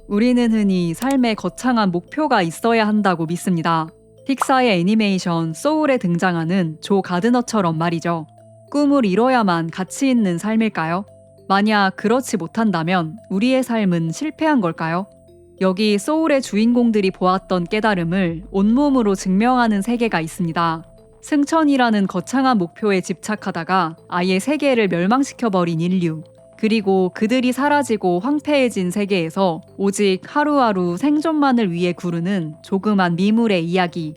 우리는 흔히 삶의 거창한 목표가 있어야 한다고 믿습니다. 픽사의 애니메이션 소울에 등장하는 조 가드너처럼 말이죠. 꿈을 이뤄야만 가치 있는 삶일까요? 만약 그렇지 못한다면 우리의 삶은 실패한 걸까요? 여기 소울의 주인공들이 보았던 깨달음을 온몸으로 증명하는 세계가 있습니다. 승천이라는 거창한 목표에 집착하다가 아예 세계를 멸망시켜버린 인류. 그리고 그들이 사라지고 황폐해진 세계에서 오직 하루하루 생존만을 위해 구르는 조그만 미물의 이야기.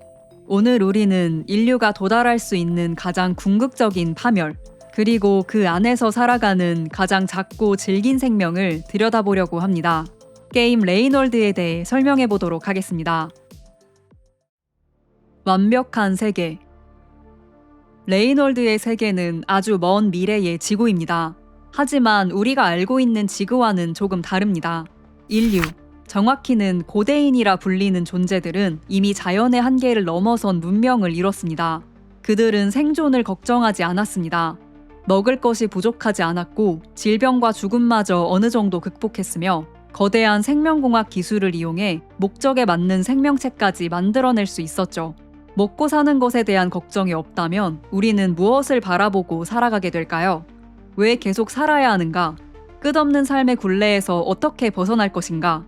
오늘 우리는 인류가 도달할 수 있는 가장 궁극적인 파멸, 그리고 그 안에서 살아가는 가장 작고 질긴 생명을 들여다보려고 합니다. 게임 레이놀드에 대해 설명해 보도록 하겠습니다. 완벽한 세계. 레이놀드의 세계는 아주 먼 미래의 지구입니다. 하지만 우리가 알고 있는 지구와는 조금 다릅니다. 인류, 정확히는 고대인이라 불리는 존재들은 이미 자연의 한계를 넘어선 문명을 이뤘습니다. 그들은 생존을 걱정하지 않았습니다. 먹을 것이 부족하지 않았고 질병과 죽음마저 어느 정도 극복했으며 거대한 생명공학 기술을 이용해 목적에 맞는 생명체까지 만들어낼 수 있었죠. 먹고 사는 것에 대한 걱정이 없다면 우리는 무엇을 바라보고 살아가게 될까요? 왜 계속 살아야 하는가? 끝없는 삶의 굴레에서 어떻게 벗어날 것인가?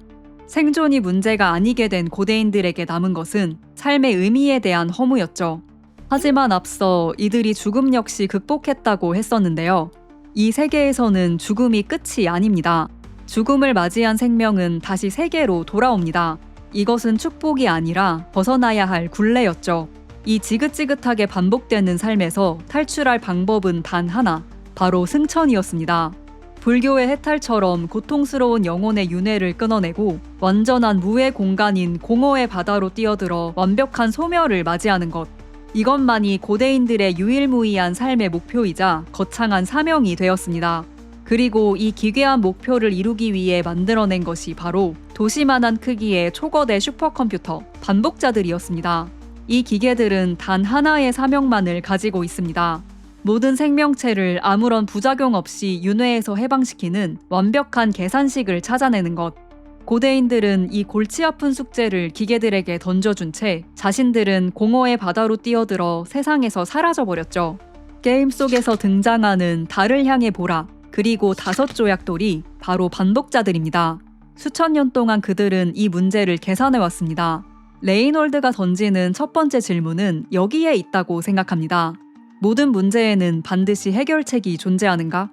생존이 문제가 아니게 된 고대인들에게 남은 것은 삶의 의미에 대한 허무였죠. 하지만 앞서 이들이 죽음 역시 극복했다고 했었는데요. 이 세계에서는 죽음이 끝이 아닙니다. 죽음을 맞이한 생명은 다시 세계로 돌아옵니다. 이것은 축복이 아니라 벗어나야 할 굴레였죠. 이 지긋지긋하게 반복되는 삶에서 탈출할 방법은 단 하나, 바로 승천이었습니다. 불교의 해탈처럼 고통스러운 영혼의 윤회를 끊어내고 완전한 무의 공간인 공허의 바다로 뛰어들어 완벽한 소멸을 맞이하는 것. 이것만이 고대인들의 유일무이한 삶의 목표이자 거창한 사명이 되었습니다. 그리고 이 기괴한 목표를 이루기 위해 만들어낸 것이 바로 도시만한 크기의 초거대 슈퍼컴퓨터, 반복자들이었습니다. 이 기계들은 단 하나의 사명만을 가지고 있습니다. 모든 생명체를 아무런 부작용 없이 윤회에서 해방시키는 완벽한 계산식을 찾아내는 것. 고대인들은 이 골치 아픈 숙제를 기계들에게 던져준 채 자신들은 공허의 바다로 뛰어들어 세상에서 사라져버렸죠. 게임 속에서 등장하는 달을 향해 보라, 그리고 5조약돌이 바로 반복자들입니다. 수천 년 동안 그들은 이 문제를 계산해왔습니다. 레이놀드가 던지는 첫 번째 질문은 여기에 있다고 생각합니다. 모든 문제에는 반드시 해결책이 존재하는가?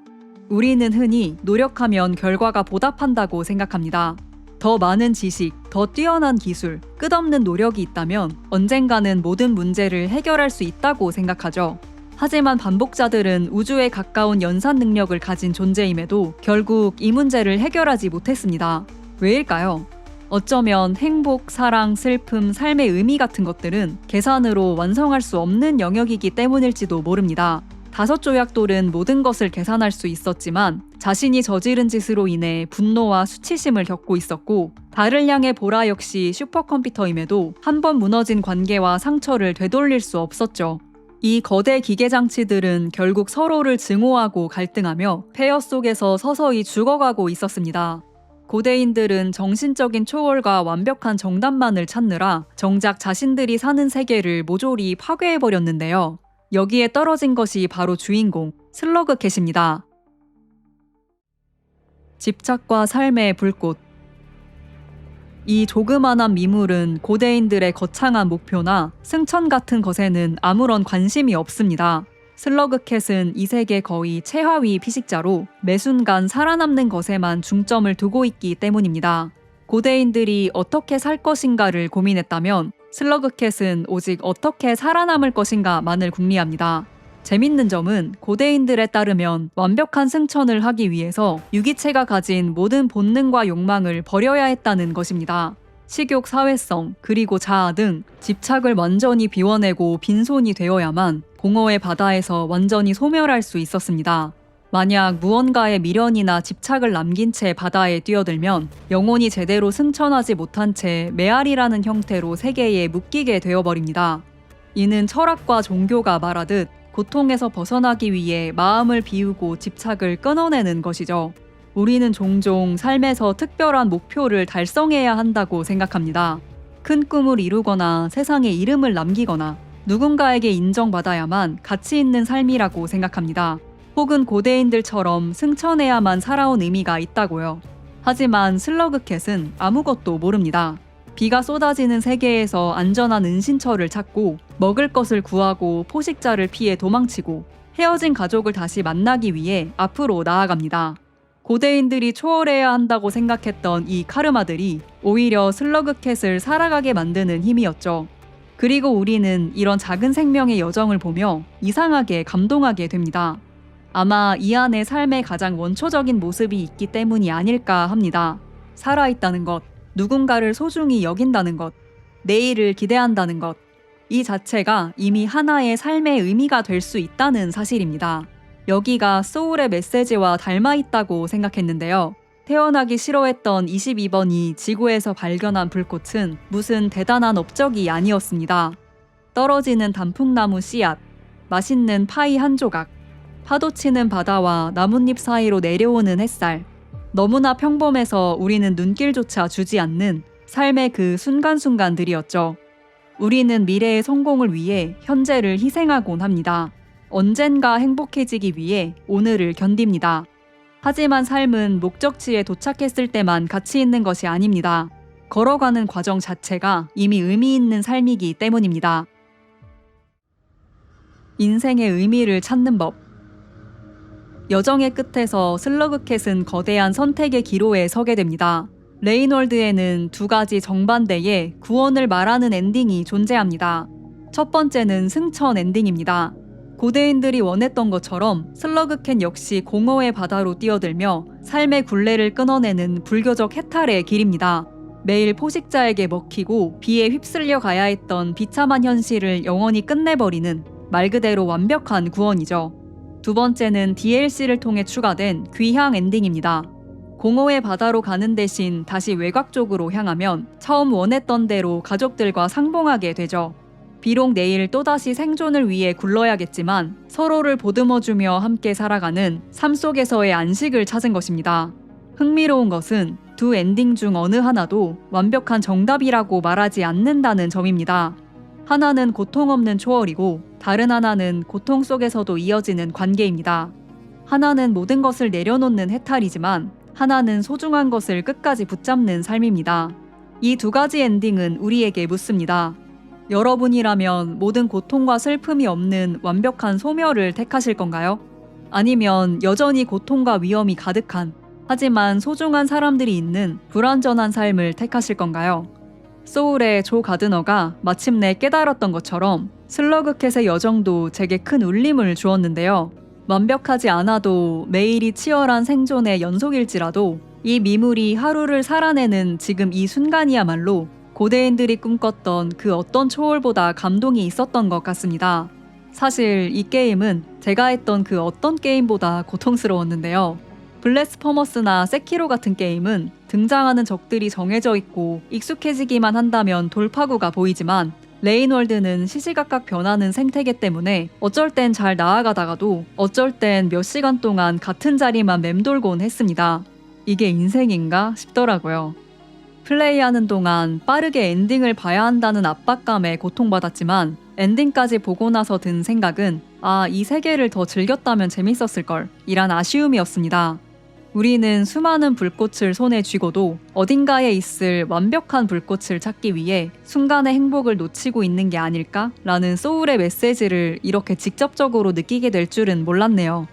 우리는 흔히 노력하면 결과가 보답한다고 생각합니다. 더 많은 지식, 더 뛰어난 기술, 끝없는 노력이 있다면 언젠가는 모든 문제를 해결할 수 있다고 생각하죠. 하지만 반복자들은 우주에 가까운 연산 능력을 가진 존재임에도 결국 이 문제를 해결하지 못했습니다. 왜일까요? 어쩌면 행복, 사랑, 슬픔, 삶의 의미 같은 것들은 계산으로 완성할 수 없는 영역이기 때문일지도 모릅니다. 5조약돌은 모든 것을 계산할 수 있었지만 자신이 저지른 짓으로 인해 분노와 수치심을 겪고 있었고, 달을 향해 보라 역시 슈퍼컴퓨터임에도 한 번 무너진 관계와 상처를 되돌릴 수 없었죠. 이 거대 기계장치들은 결국 서로를 증오하고 갈등하며 폐허 속에서 서서히 죽어가고 있었습니다. 고대인들은 정신적인 초월과 완벽한 정답만을 찾느라 정작 자신들이 사는 세계를 모조리 파괴해버렸는데요. 여기에 떨어진 것이 바로 주인공, 슬러그 캣입니다. 집착과 삶의 불꽃. 이 조그만한 미물은 고대인들의 거창한 목표나 승천 같은 것에는 아무런 관심이 없습니다. 슬러그 캣은 이 세계 거의 최하위 피식자로 매 순간 살아남는 것에만 중점을 두고 있기 때문입니다. 고대인들이 어떻게 살 것인가를 고민했다면 슬러그 캣은 오직 어떻게 살아남을 것인가만을 궁리합니다. 재밌는 점은 고대인들에 따르면 완벽한 승천을 하기 위해서 유기체가 가진 모든 본능과 욕망을 버려야 했다는 것입니다. 식욕, 사회성, 그리고 자아 등 집착을 완전히 비워내고 빈손이 되어야만 공허의 바다에서 완전히 소멸할 수 있었습니다. 만약 무언가에 미련이나 집착을 남긴 채 바다에 뛰어들면 영혼이 제대로 승천하지 못한 채 메아리라는 형태로 세계에 묶이게 되어버립니다. 이는 철학과 종교가 말하듯 고통에서 벗어나기 위해 마음을 비우고 집착을 끊어내는 것이죠. 우리는 종종 삶에서 특별한 목표를 달성해야 한다고 생각합니다. 큰 꿈을 이루거나 세상에 이름을 남기거나 누군가에게 인정받아야만 가치 있는 삶이라고 생각합니다. 혹은 고대인들처럼 승천해야만 살아온 의미가 있다고요. 하지만 슬러그캣은 아무것도 모릅니다. 비가 쏟아지는 세계에서 안전한 은신처를 찾고 먹을 것을 구하고 포식자를 피해 도망치고 헤어진 가족을 다시 만나기 위해 앞으로 나아갑니다. 고대인들이 초월해야 한다고 생각했던 이 카르마들이 오히려 슬러그캣을 살아가게 만드는 힘이었죠. 그리고 우리는 이런 작은 생명의 여정을 보며 이상하게 감동하게 됩니다. 아마 이 안에 삶의 가장 원초적인 모습이 있기 때문이 아닐까 합니다. 살아있다는 것, 누군가를 소중히 여긴다는 것, 내일을 기대한다는 것, 이 자체가 이미 하나의 삶의 의미가 될 수 있다는 사실입니다. 여기가 소울의 메시지와 닮아 있다고 생각했는데요. 태어나기 싫어했던 22번이 지구에서 발견한 불꽃은 무슨 대단한 업적이 아니었습니다. 떨어지는 단풍나무 씨앗, 맛있는 파이 한 조각, 파도치는 바다와 나뭇잎 사이로 내려오는 햇살. 너무나 평범해서 우리는 눈길조차 주지 않는 삶의 그 순간순간들이었죠. 우리는 미래의 성공을 위해 현재를 희생하곤 합니다. 언젠가 행복해지기 위해 오늘을 견딥니다. 하지만 삶은 목적지에 도착했을 때만 가치 있는 것이 아닙니다. 걸어가는 과정 자체가 이미 의미 있는 삶이기 때문입니다. 인생의 의미를 찾는 법. 여정의 끝에서 슬러그캣은 거대한 선택의 기로에 서게 됩니다. 레인월드에는 두 가지 정반대의 구원을 말하는 엔딩이 존재합니다. 첫 번째는 승천 엔딩입니다. 고대인들이 원했던 것처럼 슬러그캣 역시 공허의 바다로 뛰어들며 삶의 굴레를 끊어내는 불교적 해탈의 길입니다. 매일 포식자에게 먹히고 비에 휩쓸려 가야 했던 비참한 현실을 영원히 끝내버리는 말 그대로 완벽한 구원이죠. 두 번째는 DLC를 통해 추가된 귀향 엔딩입니다. 공허의 바다로 가는 대신 다시 외곽 쪽으로 향하면 처음 원했던 대로 가족들과 상봉하게 되죠. 비록 내일 또다시 생존을 위해 굴러야겠지만 서로를 보듬어주며 함께 살아가는 삶 속에서의 안식을 찾은 것입니다. 흥미로운 것은 두 엔딩 중 어느 하나도 완벽한 정답이라고 말하지 않는다는 점입니다. 하나는 고통 없는 초월이고 다른 하나는 고통 속에서도 이어지는 관계입니다. 하나는 모든 것을 내려놓는 해탈이지만 하나는 소중한 것을 끝까지 붙잡는 삶입니다. 이 두 가지 엔딩은 우리에게 묻습니다. 여러분이라면 모든 고통과 슬픔이 없는 완벽한 소멸을 택하실 건가요? 아니면 여전히 고통과 위험이 가득한 하지만 소중한 사람들이 있는 불완전한 삶을 택하실 건가요? 소울의 조 가드너가 마침내 깨달았던 것처럼 슬러그캣의 여정도 제게 큰 울림을 주었는데요. 완벽하지 않아도 매일이 치열한 생존의 연속일지라도 이 미물이 하루를 살아내는 지금 이 순간이야말로 고대인들이 꿈꿨던 그 어떤 초월보다 감동이 있었던 것 같습니다. 사실 이 게임은 제가 했던 그 어떤 게임보다 고통스러웠는데요. 블래스퍼머스나 세키로 같은 게임은 등장하는 적들이 정해져 있고 익숙해지기만 한다면 돌파구가 보이지만 레인월드는 시시각각 변하는 생태계 때문에 어쩔 땐 잘 나아가다가도 어쩔 땐 몇 시간 동안 같은 자리만 맴돌곤 했습니다. 이게 인생인가 싶더라고요. 플레이하는 동안 빠르게 엔딩을 봐야 한다는 압박감에 고통받았지만 엔딩까지 보고 나서 든 생각은 이 세계를 더 즐겼다면 재밌었을걸 이란 아쉬움이었습니다. 우리는 수많은 불꽃을 손에 쥐고도 어딘가에 있을 완벽한 불꽃을 찾기 위해 순간의 행복을 놓치고 있는 게 아닐까라는 소울의 메시지를 이렇게 직접적으로 느끼게 될 줄은 몰랐네요.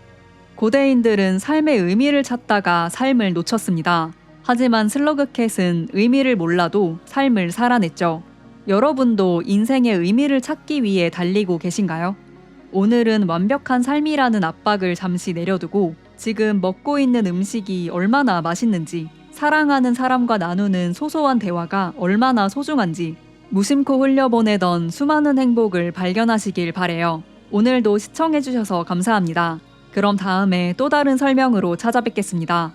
고대인들은 삶의 의미를 찾다가 삶을 놓쳤습니다. 하지만 슬러그캣은 의미를 몰라도 삶을 살아냈죠. 여러분도 인생의 의미를 찾기 위해 달리고 계신가요? 오늘은 완벽한 삶이라는 압박을 잠시 내려두고 지금 먹고 있는 음식이 얼마나 맛있는지, 사랑하는 사람과 나누는 소소한 대화가 얼마나 소중한지 무심코 흘려보내던 수많은 행복을 발견하시길 바래요. 오늘도 시청해주셔서 감사합니다. 그럼 다음에 또 다른 설명으로 찾아뵙겠습니다.